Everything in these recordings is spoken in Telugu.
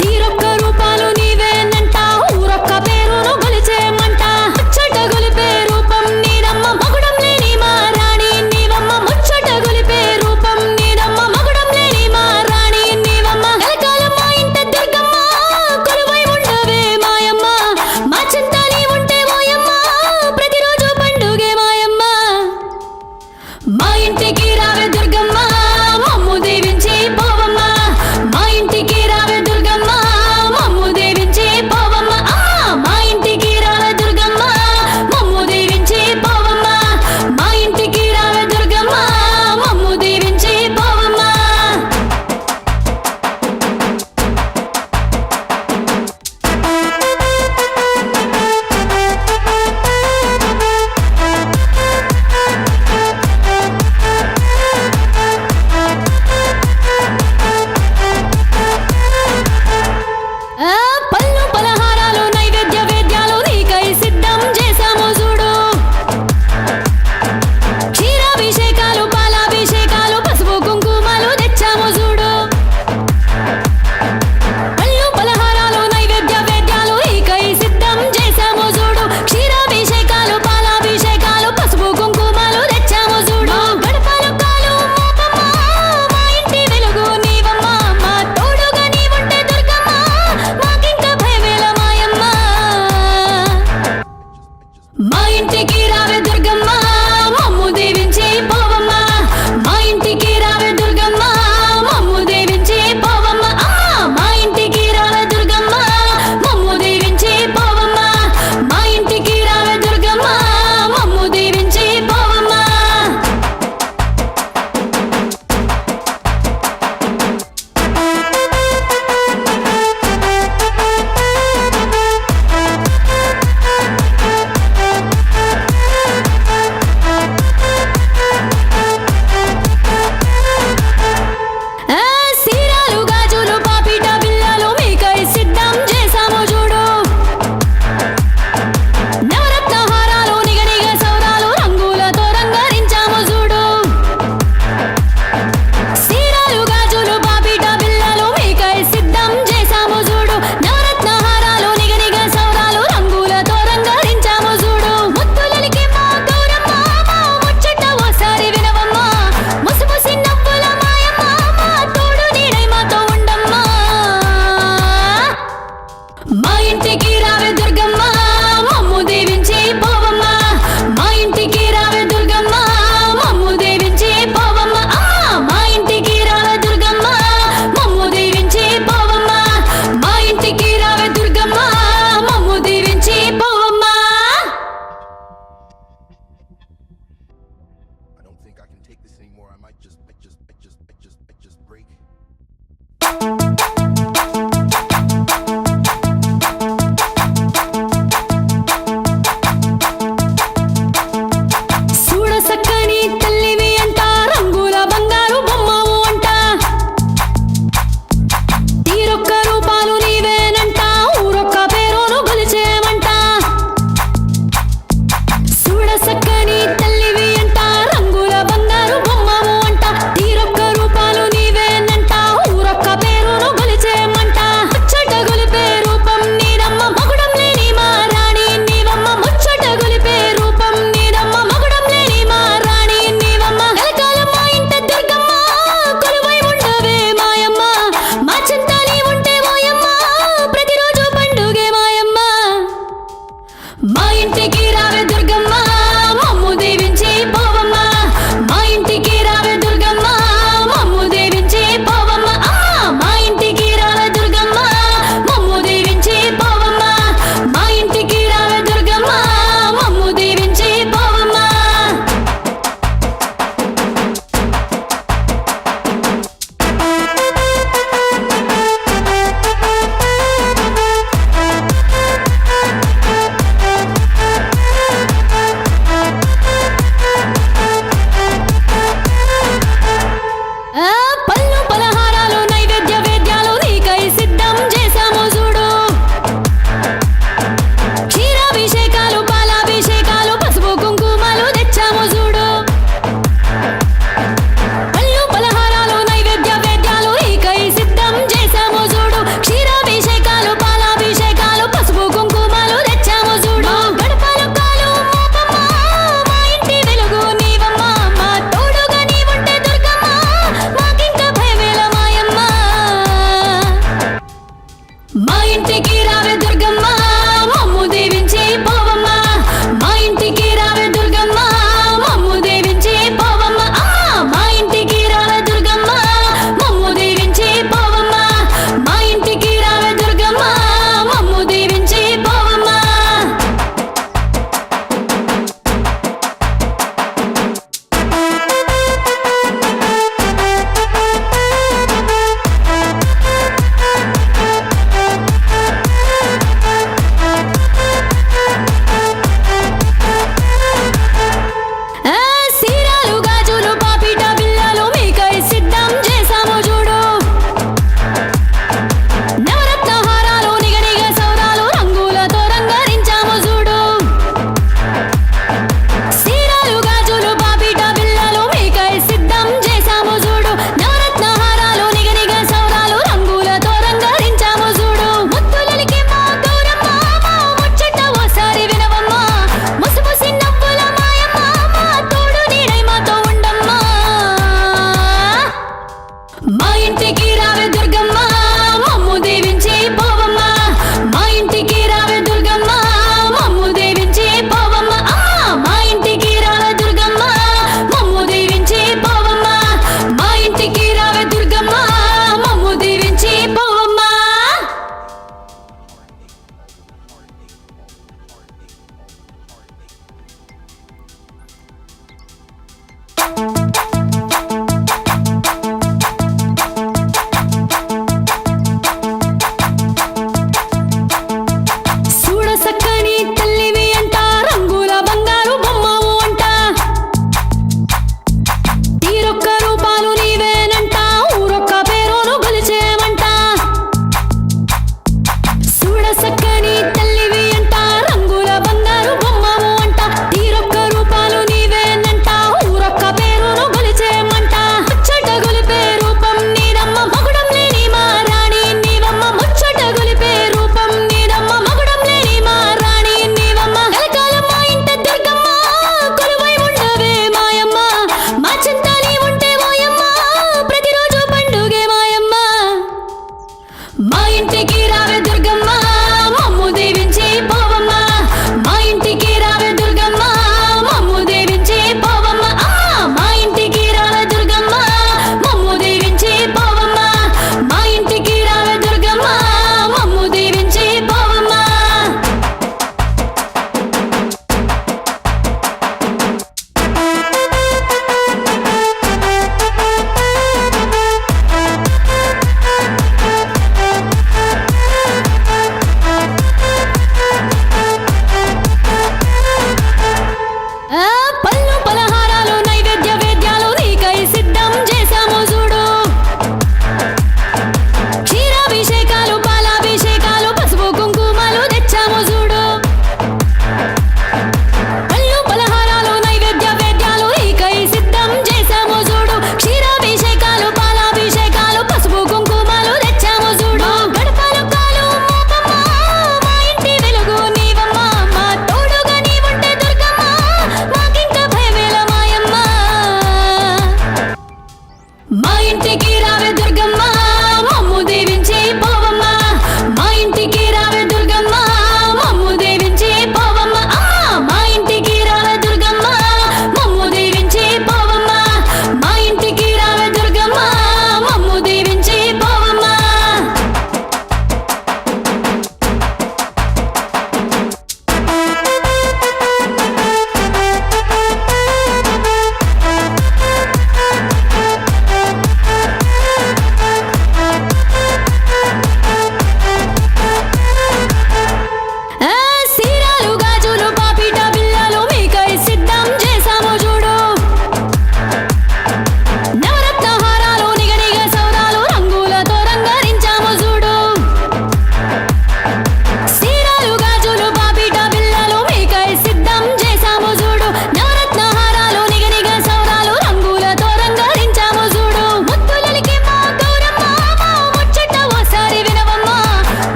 తీరొక్క రూపాలు నీవేనంట ఊరొక్క పేరు ఇంటికి రావే దుర్గమ్మ మమ్ము దీవించి పోవమ్మ మా ఇంటికి రావే దుర్గమ్మ మమ్ము దీవించి పోవమ్మ మా ఇంటికి రావే దుర్గమ్మ మమ్ము దీవించి పోవమ్మ మా ఇంటికి రావే దుర్గమ్మ మమ్ము దీవించి పోవమ్మ. I don't think I can take this anymore. I might just break.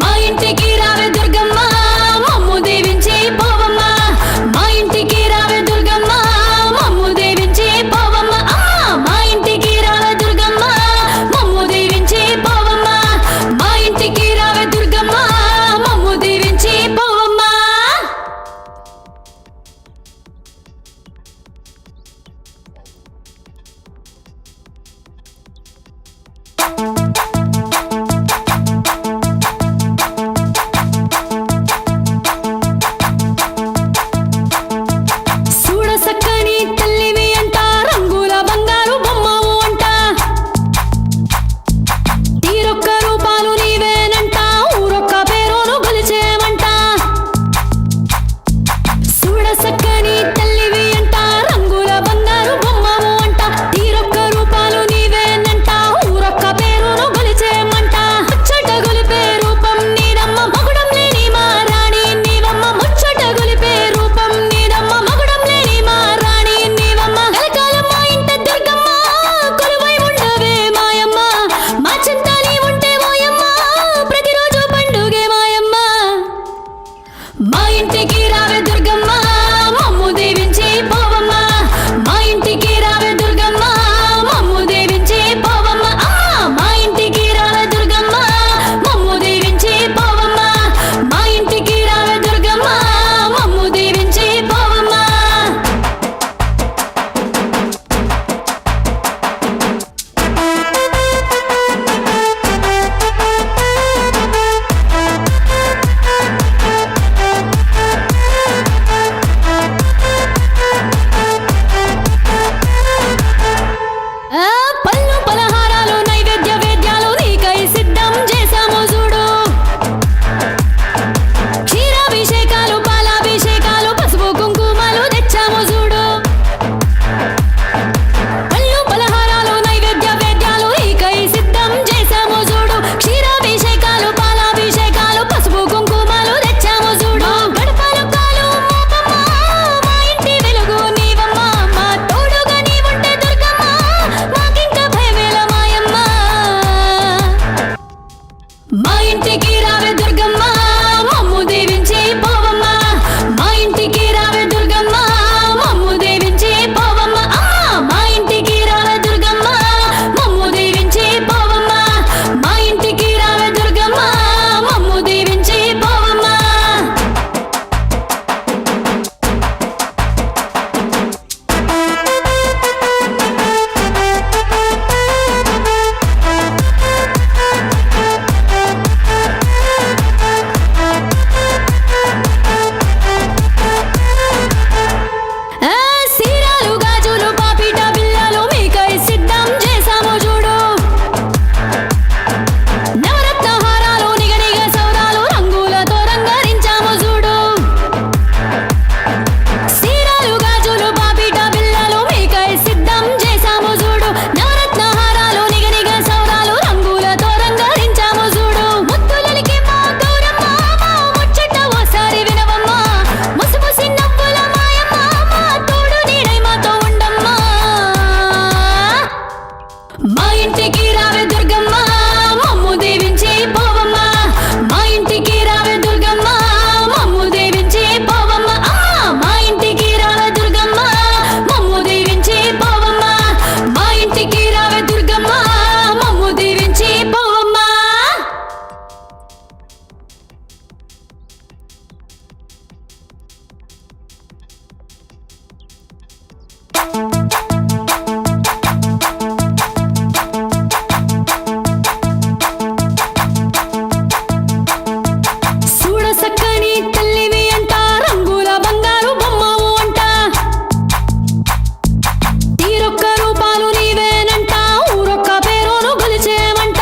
మా ఇంటికి రావే దుర్గమ్మ మమ్ము దీవించి పోవమ్మ మా ఇంటికి రావే దుర్గమ్మ మమ్ము దీవించి పోవమ్మ మా ఇంటికి రావే దుర్గమ్మ మమ్ము దీవించి పోవమ్మ మా ఇంటికి రావే దుర్గమ్మ మమ్ము దీవించి పోవమ్మ. చూడ సక్కని తల్లివి అంట రంగుల బంగారు బొమ్మవు అంట తీరొక్క రూపాలు నీవేనంట ఊరొక్క పేరును గొలిచేమంట చూడ సక్కని తల్లివి అంట రంగుల బంగారు బొమ్మవు అంట తీరొక్క రూపాలు నీవేనంట ఊరొక్క పేరును గొలిచేమంట ముచ్చట గొలిపే రూపం నీదమ్మ మగుడం లేని మా రాణి నీవమ్మ ముచ్చట గొలిపే రూపం నీదమ్మ మగుడం లేని మా రాణి నీవమ్మ కలకాలం మా ఇంట దుర్గమ్మ కొలువై ఉండవే మాయమ్మ మా చింత నీ ఉంటే మాయమ్మ ప్రతిరోజు పండుగే మాయమ్మ మా ఇంటికి రావే దుర్గమ్మ మమ్ము దీవించి పోవమ్మ మా ఇంటికి రావే దుర్గమ్మ మమ్ము దీవించి పోవమ్మ మా ఇంటికి రావే దుర్గమ్మ మమ్ము దీవించి పోవమ్మ మా ఇంటికి రావే దుర్గమ్మ మమ్ము దీవించి పోవమ్మ. పళ్ళు పలహారాలు నైవేద్య వేద్యాలు నీకై సిద్ధం చేశాము చూడు క్షీరాభిషేకాలు పాలాభిషేకాలు పసుపు కుంకుమలు తెచ్చాము చూడు పళ్ళు పలహారాలు నైవేద్య వేద్యాలు నీకై సిద్ధం చేశాము చూడు క్షీరాభిషేకాలు పాలాభిషేకాలు పసుపు కుంకుమలు తెచ్చాము చూడు గడపలు కాలు మోపమ్మ మా ఇంటి వెలుగు నీవమ్మ మా తోడుగా నీవుంటే దుర్గమ్మ మాకింక భయమేల మాయమ్మ మా ఇంటికి రావే దుర్గమ్మ మమ్ము దీవించి పోవమ్మ మా ఇంటికి రావే దుర్గమ్మ మమ్ము దీవించి పోవమ్మ మా ఇంటికి రావే దుర్గమ్మ మమ్ము దీవించి పోవమ్మ మా ఇంటికి రావే దుర్గమ్మ మమ్ము దీవించి పోవమ్మ. సీరాలు గాజులు పాపిట బిళ్ళలు మీకై సిద్ధం చేశాము చూడు నవరత్న హారాలు నిగనిగ సౌరాలు రంగులతో రంగరించాము చూడు సీరాలు గాజులు పాపిట బిళ్ళలు మీకై సిద్ధం చేశాము చూడు నవరత్న హారాలు నిగనిగ సౌరాలు రంగులతో రంగరించాము చూడు ముద్దులకి మా గౌరమ్మ మా ముచ్చట ఓసారి వినవమ్మ ముసిముసి నవ్వుల మాయమ్మ మా తోడు నీడై మాతో ఉండమ్మా మా ఇంటికి రావే దుర్గమ్మ మమ్ము దీవించి పోవమ్మ మా ఇంటికి రావే దుర్గమ్మ మమ్ము దీవించి పోవమ్మ మా ఇంటికి రావే దుర్గమ్మ మమ్ము దీవించి పోవమ్మ మా ఇంటికి రావే దుర్గమ్మ మమ్ము దీవించి పోవమ్మ. చూడ సక్కని తల్లివి అంట రంగుల బంగారు బొమ్మవు అంట తీరొక్క రూపాలు నీవేనంట ఊరొక్క పేరును గొలిచేమంట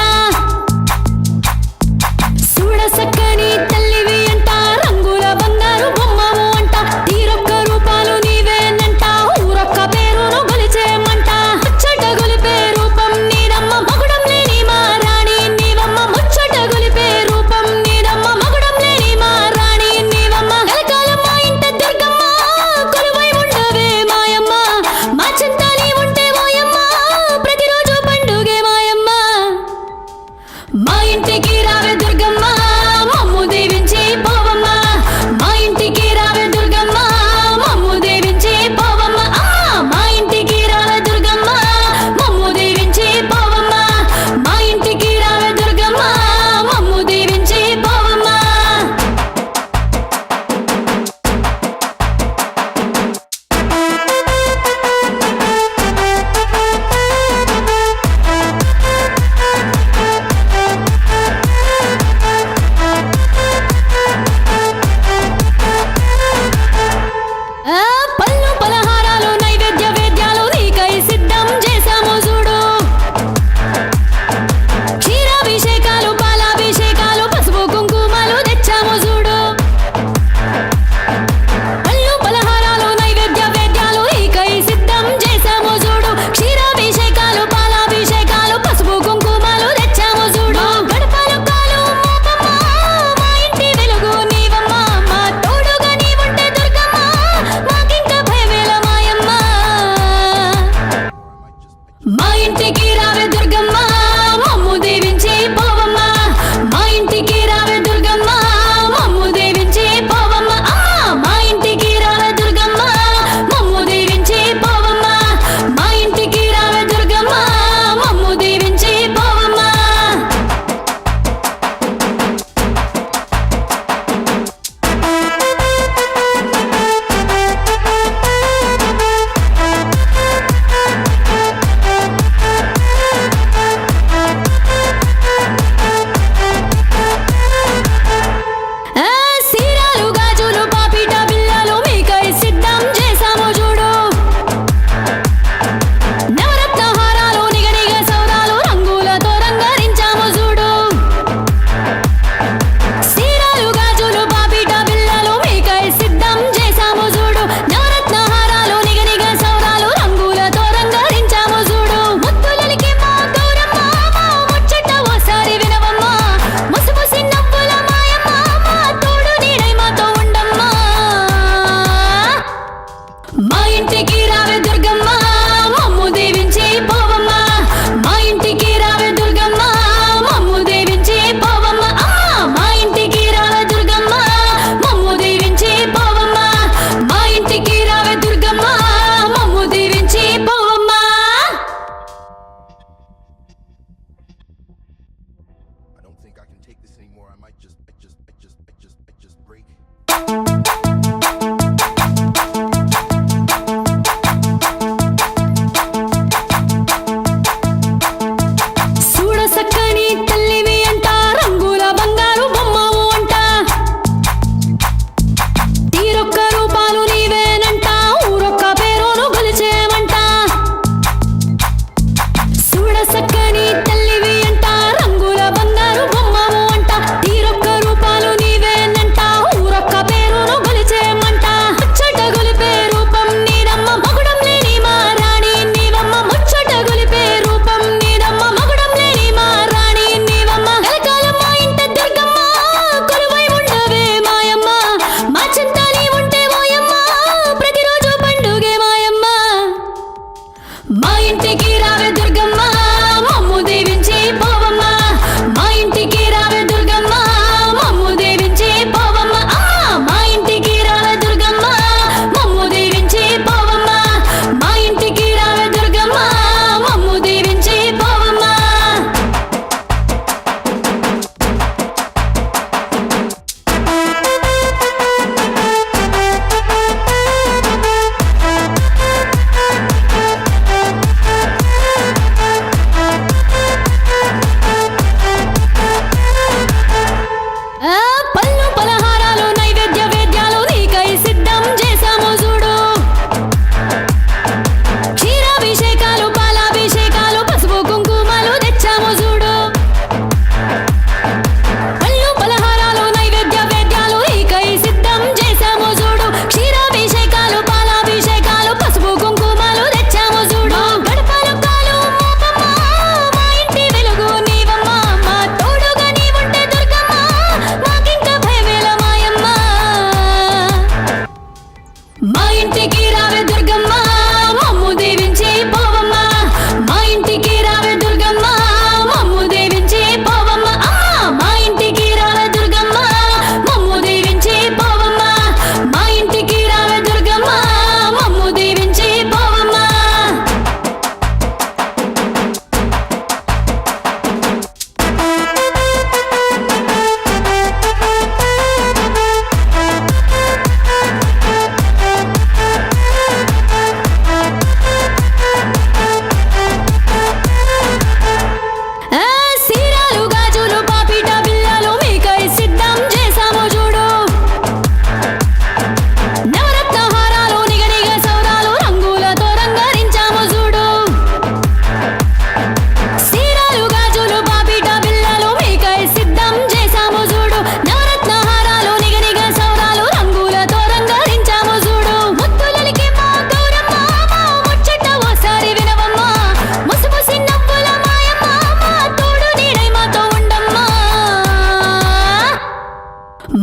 చూడ సక్కని తల్లివి అంట రంగుల బంగారు బొమ్మవు అంట తీరొక్క రూపాలు నీవేనంట ఊరొక్క పేరును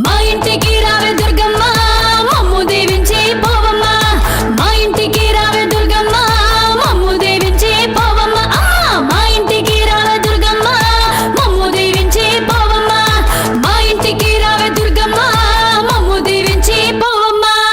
మా ఇంటికి రావే దుర్గమ్మ